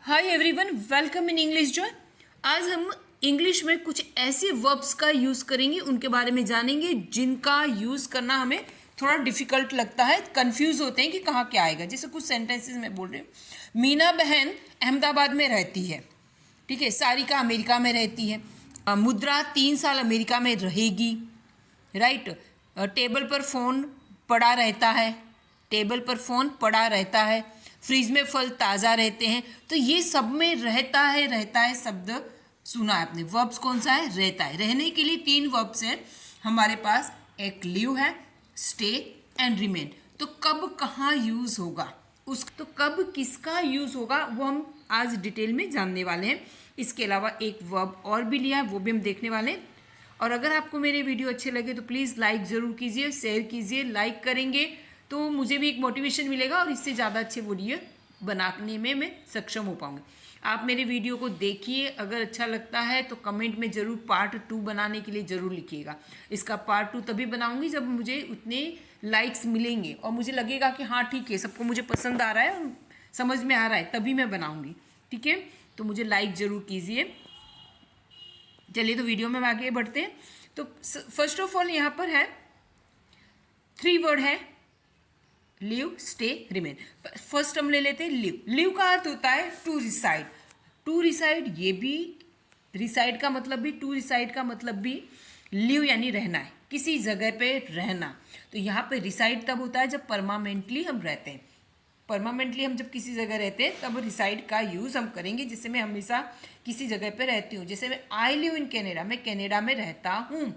Hi everyone, welcome in English Joy. आज हम English में कुछ ऐसे वर्ब्स का यूज़ करेंगे, उनके बारे में जानेंगे जिनका यूज़ करना हमें थोड़ा डिफिकल्ट लगता है, कंफ्यूज होते हैं कि कहाँ क्या आएगा। जैसे कुछ सेंटेंसेस में बोल रही हूँ, मीना बहन अहमदाबाद में रहती है, ठीक है। सारिका अमेरिका में रहती है। मुद्रा 3 साल अमेरिका में रहेगी, राइट। टेबल पर फ़ोन पड़ा रहता है, टेबल पर फ़ोन पड़ा रहता है। फ्रिज में फल ताज़ा रहते हैं। तो ये सब में रहता है शब्द सुना है आपने। वर्ब्स कौन सा है? रहता है। रहने के लिए 3 वर्ब्स हैं हमारे पास। एक लिव है, स्टे एंड रिमेन। तो कब कहाँ यूज़ होगा तो कब किसका यूज़ होगा वो हम आज डिटेल में जानने वाले हैं। इसके अलावा एक वर्ब और भी लिया है, वो भी हम देखने वाले हैं। और अगर आपको मेरे वीडियो अच्छे लगे तो प्लीज़ लाइक ज़रूर कीजिए, शेयर कीजिए। लाइक करेंगे तो मुझे भी एक मोटिवेशन मिलेगा और इससे ज़्यादा अच्छे वीडियो बनाने में मैं सक्षम हो पाऊँगी। आप मेरे वीडियो को देखिए, अगर अच्छा लगता है तो कमेंट में ज़रूर पार्ट 2 बनाने के लिए ज़रूर लिखिएगा। इसका पार्ट 2 तभी बनाऊँगी जब मुझे उतने लाइक्स मिलेंगे और मुझे लगेगा कि हाँ ठीक है, सबको मुझे पसंद आ रहा है और समझ में आ रहा है, तभी मैं बनाऊँगी। ठीक है, तो मुझे लाइक ज़रूर कीजिए। चलिए तो वीडियो में आगे बढ़ते हैं। तो फर्स्ट ऑफ ऑल यहाँ पर है 3 वर्ड है, लिव, स्टे, रिमेन। फर्स्ट हम ले लेते हैं लिव। लिव का अर्थ होता है टू रिसाइड। टू रिसाइड, ये भी रिसाइड का मतलब भी, टू रिसाइड का मतलब भी लिव यानी रहना है, किसी जगह पे रहना। तो यहाँ पे रिसाइड तब होता है जब परमानेंटली हम रहते हैं। परमानेंटली हम जब किसी जगह रहते हैं तब रिसाइड का यूज़ हम करेंगे। जैसे मैं हमेशा किसी जगह पे रहती हूँ, जैसे मैं आई लिव इन कैनेडा, मैं कनाडा में रहता हूँ।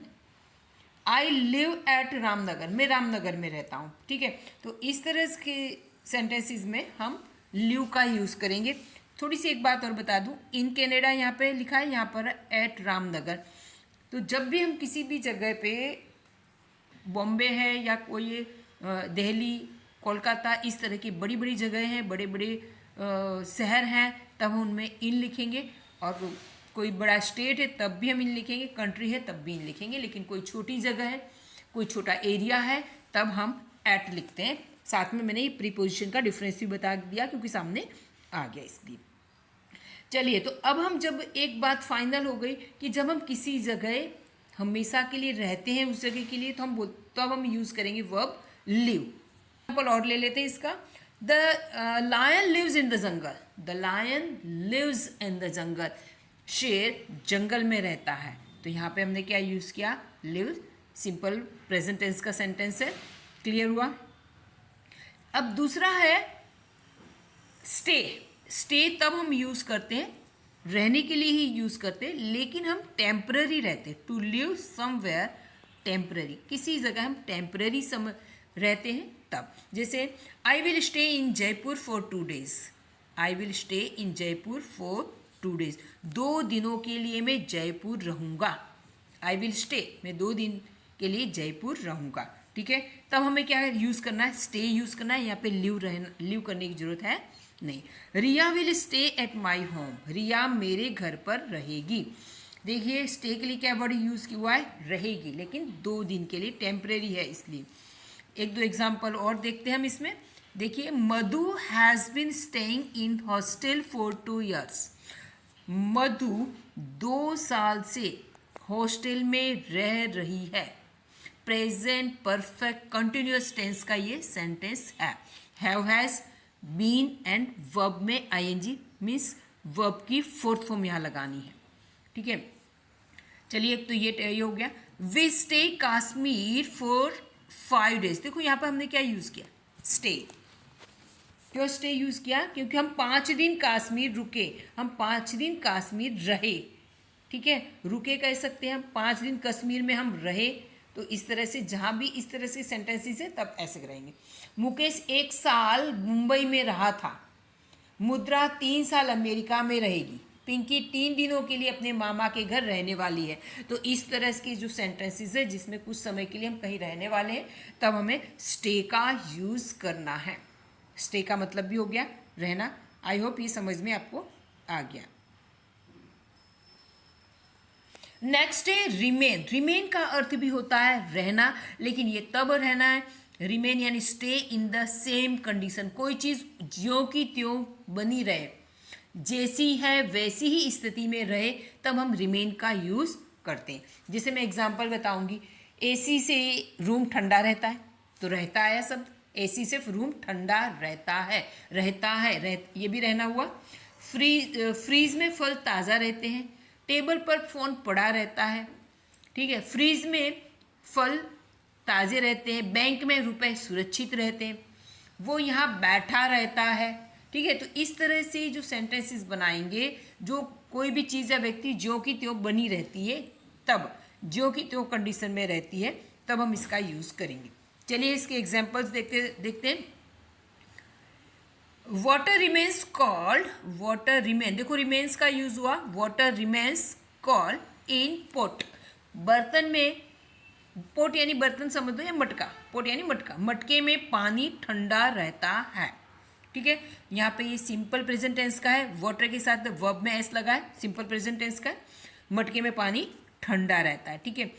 आई लिव एट रामनगर, मैं रामनगर में रहता हूँ। ठीक है, तो इस तरह के सेंटेंसेस में हम लिव का यूज़ करेंगे। थोड़ी सी एक बात और बता दूँ, इन कैनेडा यहाँ पे लिखा है, यहाँ पर एट रामनगर। तो जब भी हम किसी भी जगह पे, बॉम्बे है या कोई दिल्ली, कोलकाता, इस तरह की बड़ी बड़ी जगह हैं, बड़े बड़े शहर हैं, तब उनमें इन लिखेंगे। और कोई बड़ा स्टेट है तब भी हम इन लिखेंगे, कंट्री है तब भी इन लिखेंगे। लेकिन कोई छोटी जगह है, कोई छोटा एरिया है, तब हम एट लिखते हैं। साथ में मैंने ये प्रीपोजिशन का डिफरेंस भी बता दिया क्योंकि सामने आ गया इसलिए। चलिए, तो अब हम जब एक बात फाइनल हो गई कि जब हम किसी जगह हमेशा के लिए रहते हैं उस जगह के लिए, तो अब हम यूज़ करेंगे वर्ब लिव। एग्जाम्पल और ले लेते हैं इसका। The lion lives in the jungle. The lion lives in the jungle. शेर जंगल में रहता है। तो यहाँ पे हमने क्या यूज़ किया? लिव। सिंपल प्रेजेंट टेंस का सेंटेंस है। क्लियर हुआ? अब दूसरा है स्टे। स्टे तब हम यूज़ करते हैं, रहने के लिए ही यूज़ करते हैं, लेकिन हम टेम्पररी रहते हैं। टू लिव समवेयर टेम्पररी, किसी जगह हम टेम्पररी रहते हैं तब। जैसे I will stay in Jaipur for 2 days। I will stay in Jaipur for 2 days। 2 दिनों के लिए मैं जयपुर रहूँगा। आई विल स्टे, मैं 2 दिन के लिए जयपुर रहूँगा। ठीक है, तब हमें क्या यूज़ करना है? स्टे यूज़ करना है। यहाँ पे लिव करने की जरूरत है नहीं। Riya will stay at my home. Riya मेरे घर पर रहेगी। देखिए, स्टे के लिए क्या वर्ड यूज़ किया हुआ है? रहेगी, लेकिन 2 दिन के लिए, टेम्परेरी है इसलिए। 1-2 एग्जाम्पल और देखते हैं हम इसमें। देखिए, Madhu has been staying in hostel for 2 years। Madhu 2 साल से हॉस्टल में रह रही है। प्रेजेंट परफेक्ट कंटिन्यूअस टेंस का ये सेंटेंस है। Have, has, been and verb में आईएनजी मीन्स वर्ब की 4th फॉर्म यहाँ लगानी है। ठीक है, चलिए, एक तो ये हो गया। We stay Kashmir for 5 days। देखो यहाँ पर हमने क्या यूज़ किया? स्टे। क्यों स्टे यूज़ किया? क्योंकि हम 5 दिन कश्मीर रुके, हम 5 दिन कश्मीर रहे। ठीक है, रुके कह सकते हैं हम, 5 दिन कश्मीर में हम रहे। तो इस तरह से जहाँ भी इस तरह से सेंटेंसेस है तब ऐसे करेंगे। मुकेश 1 साल मुंबई में रहा था। मुद्रा 3 साल अमेरिका में रहेगी। पिंकी 3 दिनों के लिए अपने मामा के घर रहने वाली है। तो इस तरह की जो सेंटेंसेस है जिसमें कुछ समय के लिए हम कहीं रहने वाले हैं, तब हमें स्टे का यूज़ करना है। स्टे का मतलब भी हो गया रहना। आई होप ये समझ में आपको आ गया। नेक्स्ट है रिमेन। रिमेन का अर्थ भी होता है रहना, लेकिन ये तब रहना है, रिमेन यानी stay in the same condition. कोई चीज़ ज्यों की त्यों बनी रहे, जैसी है वैसी ही स्थिति में रहे तब हम रिमेन का यूज़ करते हैं। जैसे मैं एग्जांपल बताऊंगी, एसी से रूम ठंडा रहता है, तो रहता है शब्द, एसी से रूम ठंडा रहता है ये भी रहना हुआ। फ्रीज में फल ताज़ा रहते हैं, टेबल पर फ़ोन पड़ा रहता है, ठीक है, फ्रीज में फल ताज़े रहते हैं, बैंक में रुपए सुरक्षित रहते हैं, वो यहाँ बैठा रहता है, ठीक है। तो इस तरह से जो सेंटेंसेस बनाएंगे, जो कोई भी चीज़ या व्यक्ति ज्यों की त्यों बनी रहती है, तब ज्यों की त्यों कंडीशन में रहती है तब हम इसका यूज़ करेंगे। चलिए इसके एग्जाम्पल्स देखते हैं। Water remains cold, water remain, देखो रिमेन्स का यूज हुआ, water remains cold in pot, बर्तन में, पोट यानी बर्तन समझ दो, या मटका, पोट यानी मटका, मटके में पानी ठंडा रहता है, ठीक है। यहाँ पे ये सिंपल प्रेजेंट टेंस का है, वाटर के साथ वर्ब में एस लगा है, सिंपल प्रेजेंट टेंस का, मटके में पानी ठंडा रहता है, ठीक है।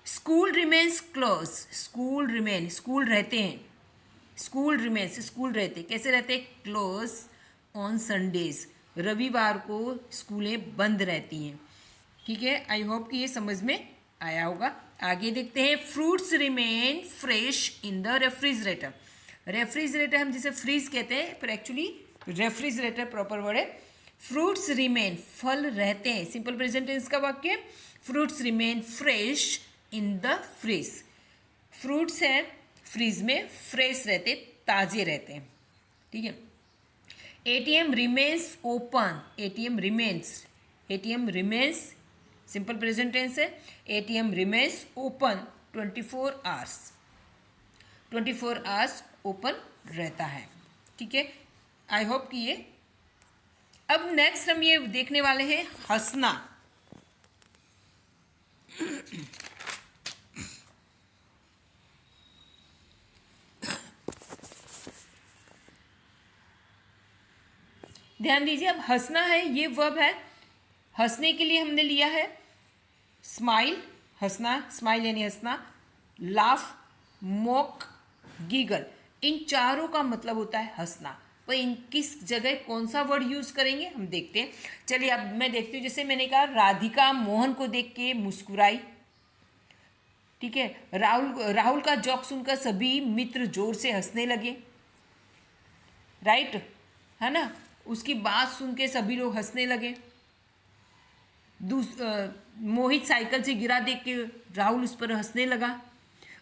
School remains close, school remain, school रहते हैं, स्कूल रिमेन्स, स्कूल रहते, कैसे रहते, क्लोज ऑन संडेज, रविवार को स्कूलें बंद रहती हैं, ठीक है। आई होप कि ये समझ में आया होगा। आगे देखते हैं, fruits remain fresh in the refrigerator, refrigerator हम जिसे फ्रीज कहते हैं पर एक्चुअली रेफ्रिजरेटर प्रॉपर वर्ड है। फ्रूट्स रिमेन, फल रहते हैं, सिंपल प्रेजेंट टेंस का वाक्य, fruits remain fresh in the fridge, fruits है फ्रीज में, फ्रेश रहते, ताज़े रहते हैं, ठीक है। ATM remains open, ATM remains, ATM remains simple present tense है, ATM remains open 24 hours, 24 hours open रहता है, ठीक है। आई होप कि ये, अब नेक्स्ट हम ये देखने वाले हैं हंसना। ध्यान दीजिए, अब हंसना है, ये वर्ब है, हंसने के लिए हमने लिया है स्माइल, हंसना, स्माइल यानी हंसना, लाफ, मॉक, गीगल, इन चारों का मतलब होता है हंसना। पर इन किस जगह कौन सा वर्ड यूज करेंगे हम देखते हैं। चलिए अब मैं देखती हूँ, जैसे मैंने कहा राधिका मोहन को देख के मुस्कुराई, ठीक है। राहुल का जोक सुनकर सभी मित्र जोर से हंसने लगे, राइट, है ना, उसकी बात सुन के सभी लोग हंसने लगे। मोहित साइकिल से गिरा देख के राहुल उस पर हंसने लगा।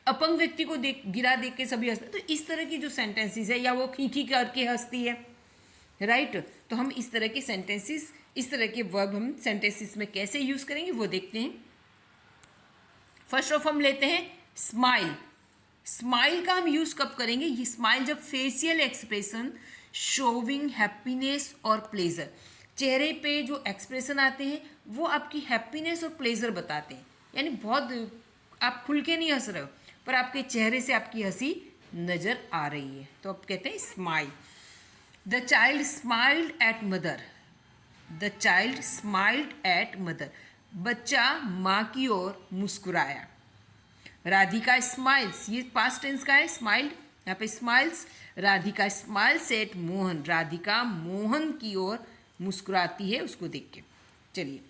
अपंग व्यक्ति को गिरा देख के सभी हंसते। तो इस तरह की जो सेंटेंसेस है, या वो खींची करके हंसती है, राइट। तो हम इस तरह के सेंटेंसेस, इस तरह के वर्ब हम सेंटेंसेस में कैसे यूज करेंगे वो देखते हैं। फर्स्ट ऑफ हम लेते हैं स्माइल। स्माइल का हम यूज कब करेंगे, ये स्माइल जब फेशियल एक्सप्रेशन शोविंग हैप्पीनेस और प्लेजर, चेहरे पे जो एक्सप्रेशन आते हैं वो आपकी हैप्पीनेस और प्लेजर बताते हैं, यानी बहुत आप खुल के नहीं हंस रहे हो पर आपके चेहरे से आपकी हंसी नजर आ रही है, तो आप कहते हैं smile. The child smiled at mother, the child smiled at mother, बच्चा माँ की ओर मुस्कुराया। राधिका स्माइल्स, ये पास्ट टेंस का है, स्माइल्ड, यहाँ पे smiles. Radhika smiles eight Mohan, Radhika Mohan की ओर मुस्कुराती है उसको देख के। चलिए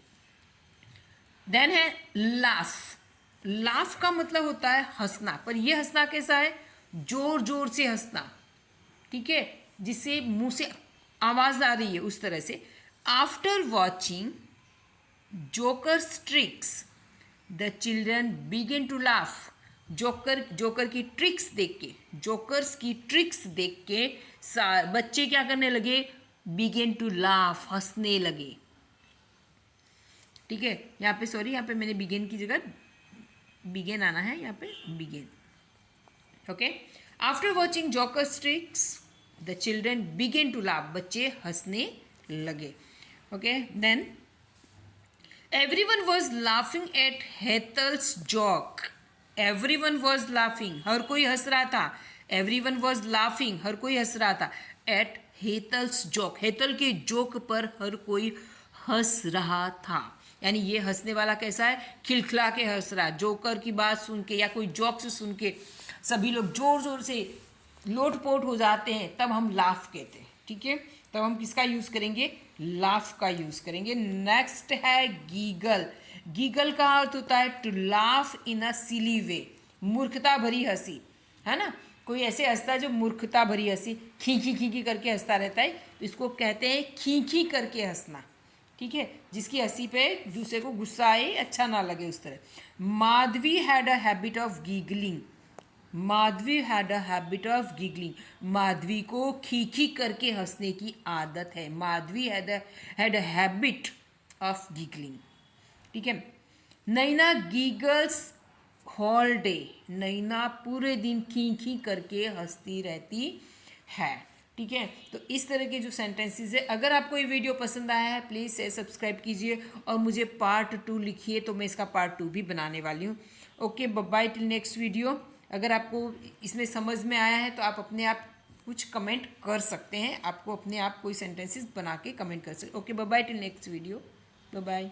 देन है लाफ। लाफ का मतलब होता है हंसना, पर यह हंसना कैसा है, जोर जोर से हंसना, ठीक है, जिससे मुंह से आवाज आ रही है उस तरह से। After watching jokers tricks the children begin to laugh, joker की ट्रिक्स देख के, जोकर्स की ट्रिक्स देख के बच्चे क्या करने लगे, बिगिन टू लाफ, हंसने लगे, ठीक है। यहाँ पे सॉरी, यहाँ पे मैंने बिगिन की जगह बिगिन आना है, यहाँ पे begin, okay. After watching jokers tricks the children begin to laugh, बच्चे हंसने लगे, okay. Then everyone was laughing at Hetal's joke, everyone was laughing, हर कोई हंस रहा था, एवरीवन वॉज लाफिंग, हर कोई हंस रहा था, एट हेतल्स जोक, हेतल के जोक पर हर कोई हंस रहा था। यानी ये हंसने वाला कैसा है, खिलखिला के हंस रहा है, जोकर की बात सुन के या कोई जोक से सुन के सभी लोग जोर जोर से लोटपोट हो जाते हैं, तब हम लाफ कहते हैं, ठीक है। तो हम किसका यूज़ करेंगे, लाफ का यूज़ करेंगे। नेक्स्ट है गीगल। गीगल का अर्थ होता है टू लाफ इन अ सिली वे, मूर्खता भरी हंसी, है ना। कोई ऐसे हंसता है जो मूर्खता भरी हंसी, खींची खींची करके हंसता रहता है, तो इसको कहते हैं खींची करके हंसना, ठीक है, जिसकी हंसी पे दूसरे को गुस्सा आए, अच्छा ना लगे उस तरह। Madhavi had a habit of giggling, Madhavi had a habit of giggling, Madhavi को खींची करके हंसने की आदत है। Madhavi had a habit of giggling, ठीक है। नैना गीगल्स होल डे, नैना पूरे दिन खी करके हंसती रहती है, ठीक है। तो इस तरह के जो सेंटेंसेस है, अगर आपको ये वीडियो पसंद आया है प्लीज़ सब्सक्राइब कीजिए और मुझे पार्ट 2 लिखिए, तो मैं इसका पार्ट 2 भी बनाने वाली हूँ। Okay, bye till next video. अगर आपको इसमें समझ में आया है तो आप अपने आप कुछ कमेंट कर सकते हैं, आपको अपने आप कोई सेंटेंसेस बना के कमेंट कर सकते। Okay, bye till next video, bye.